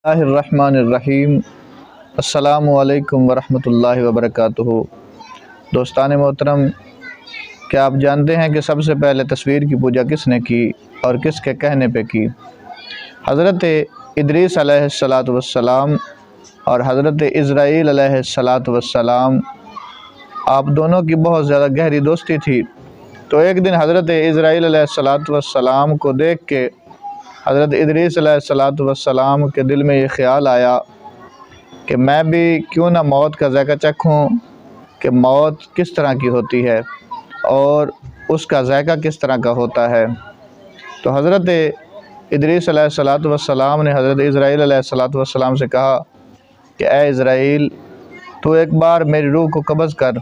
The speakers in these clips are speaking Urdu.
اللہ الرحمن الرحیم۔ السلام علیکم ورحمۃ اللہ وبرکاتہ۔ دوستان محترم، کیا آپ جانتے ہیں کہ سب سے پہلے تصویر کی پوجا کس نے کی اور کس کے کہنے پہ کی؟ حضرت ادریس علیہ السلام اور حضرت اسرائیل علیہ السلام، آپ دونوں کی بہت زیادہ گہری دوستی تھی۔ تو ایک دن حضرت اسرائیل علیہ السلام کو دیکھ کے حضرت ادریس علیہ السلام کے دل میں یہ خیال آیا کہ میں بھی کیوں نہ موت کا ذائقہ چکھوں کہ موت کس طرح کی ہوتی ہے اور اس کا ذائقہ کس طرح کا ہوتا ہے۔ تو حضرت ادریس علیہ السلام نے حضرت اسرائیل علیہ السلام سے کہا کہ اے اسرائیل، تو ایک بار میری روح کو قبض کر۔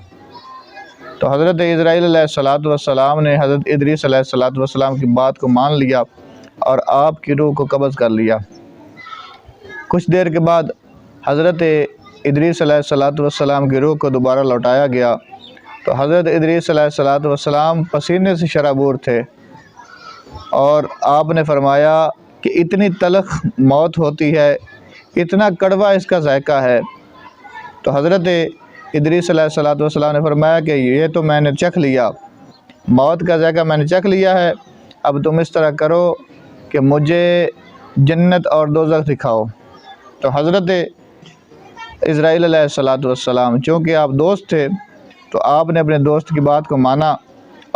تو حضرت اسرائیل علیہ السلام نے حضرت ادریس علیہ السلام کی بات کو مان لیا اور آپ کی روح کو قبض کر لیا۔ کچھ دیر کے بعد حضرت ادریس علیہ السلام کی روح کو دوبارہ لوٹایا گیا۔ تو حضرت ادریس علیہ السلام پسینے سے شرابور تھے اور آپ نے فرمایا کہ اتنی تلخ موت ہوتی ہے، اتنا کڑوا اس کا ذائقہ ہے۔ تو حضرت ادریس علیہ السلام نے فرمایا کہ یہ تو میں نے چکھ لیا، موت کا ذائقہ میں نے چکھ لیا ہے، اب تم اس طرح کرو کہ مجھے جنت اور دوزخ دکھاؤ۔ تو حضرت اسرائیل علیہ السلام، چونکہ آپ دوست تھے تو آپ نے اپنے دوست کی بات کو مانا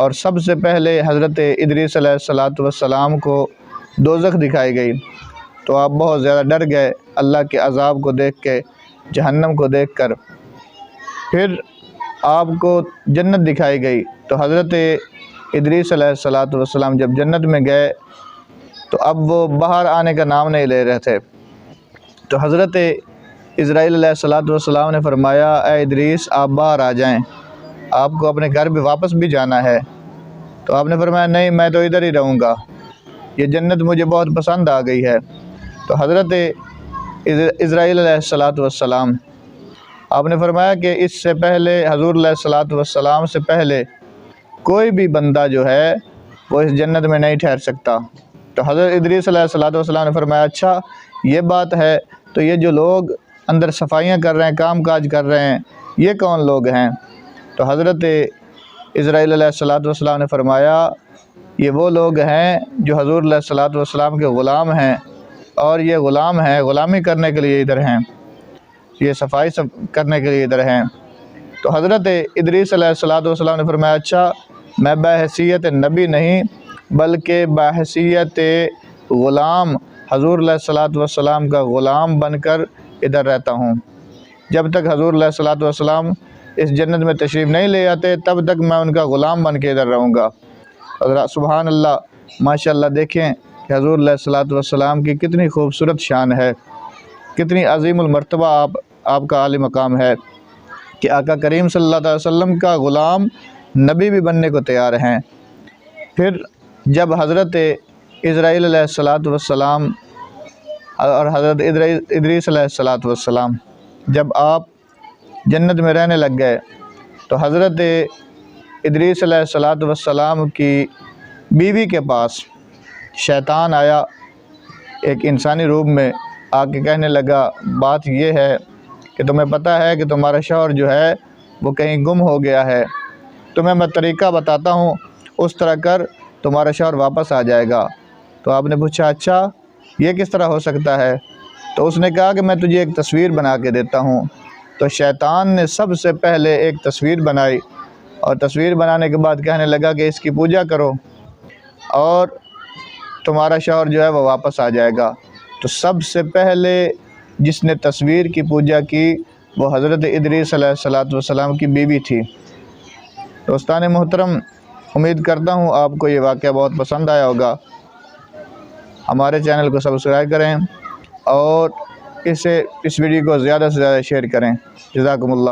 اور سب سے پہلے حضرت ادریس علیہ السلام کو دوزخ دکھائی گئی۔ تو آپ بہت زیادہ ڈر گئے اللہ کے عذاب کو دیکھ کے، جہنم کو دیکھ کر۔ پھر آپ کو جنت دکھائی گئی۔ تو حضرت ادریس علیہ السلام جب جنت میں گئے تو اب وہ باہر آنے کا نام نہیں لے رہے تھے۔ تو حضرت اسرائیل علیہ السلام نے فرمایا اے ادریس، آپ باہر آ جائیں، آپ کو اپنے گھر بھی واپس بھی جانا ہے۔ تو آپ نے فرمایا نہیں، میں تو ادھر ہی رہوں گا، یہ جنت مجھے بہت پسند آ گئی ہے۔ تو حضرت اسرائیل علیہ السلام، آپ نے فرمایا کہ اس سے پہلے حضور علیہ السلام سے پہلے کوئی بھی بندہ جو ہے وہ اس جنت میں نہیں ٹھہر سکتا۔ تو حضرت ادریس علیہ السلام نے فرمایا اچھا یہ بات ہے، تو یہ جو لوگ اندر صفائیاں کر رہے ہیں، کام کاج کر رہے ہیں، یہ کون لوگ ہیں؟ تو حضرت اسرائیل علیہ السلام نے فرمایا یہ وہ لوگ ہیں جو حضور علیہ السلام کے غلام ہیں، اور یہ غلام ہیں، غلامی کرنے کے لیے ادھر ہیں، یہ صفائی کرنے کے لیے ادھر ہیں۔ تو حضرت ادریس علیہ السلام نے فرمایا اچھا میں بحیثیت نبی نہیں بلکہ بحیثیت غلام حضور علیہ السلام کا غلام بن کر ادھر رہتا ہوں۔ جب تک حضور علیہ السلام اس جنت میں تشریف نہیں لے آتے تب تک میں ان کا غلام بن کے ادھر رہوں گا۔ حضرت سبحان اللہ، ماشاءاللہ، دیکھیں کہ حضور علیہ السلام کی کتنی خوبصورت شان ہے، کتنی عظیم المرتبہ آپ کا عالی مقام ہے کہ آقا کریم صلی اللہ علیہ وسلم کا غلام نبی بھی بننے کو تیار ہیں۔ پھر جب حضرت اسرائیل علیہ السلام اور حضرت ادریس علیہ السلام جب آپ جنت میں رہنے لگ گئے تو حضرت ادریس علیہ السلام کی بیوی کے پاس شیطان آیا ایک انسانی روپ میں، آ کے کہنے لگا بات یہ ہے کہ تمہیں پتہ ہے کہ تمہارا شوہر جو ہے وہ کہیں گم ہو گیا ہے، تمہیں میں طریقہ بتاتا ہوں، اس طرح کر تمہارا شوہر واپس آ جائے گا۔ تو آپ نے پوچھا اچھا یہ کس طرح ہو سکتا ہے؟ تو اس نے کہا کہ میں تجھے ایک تصویر بنا کے دیتا ہوں۔ تو شیطان نے سب سے پہلے ایک تصویر بنائی اور تصویر بنانے کے بعد کہنے لگا کہ اس کی پوجا کرو اور تمہارا شوہر جو ہے وہ واپس آ جائے گا۔ تو سب سے پہلے جس نے تصویر کی پوجا کی وہ حضرت ادریس علیہ السلام کی بیوی تھی۔ دوستان محترم، امید کرتا ہوں آپ کو یہ واقعہ بہت پسند آیا ہوگا۔ ہمارے چینل کو سبسکرائب کریں اور اس ویڈیو کو زیادہ سے زیادہ شیئر کریں۔ جزاکم اللہ۔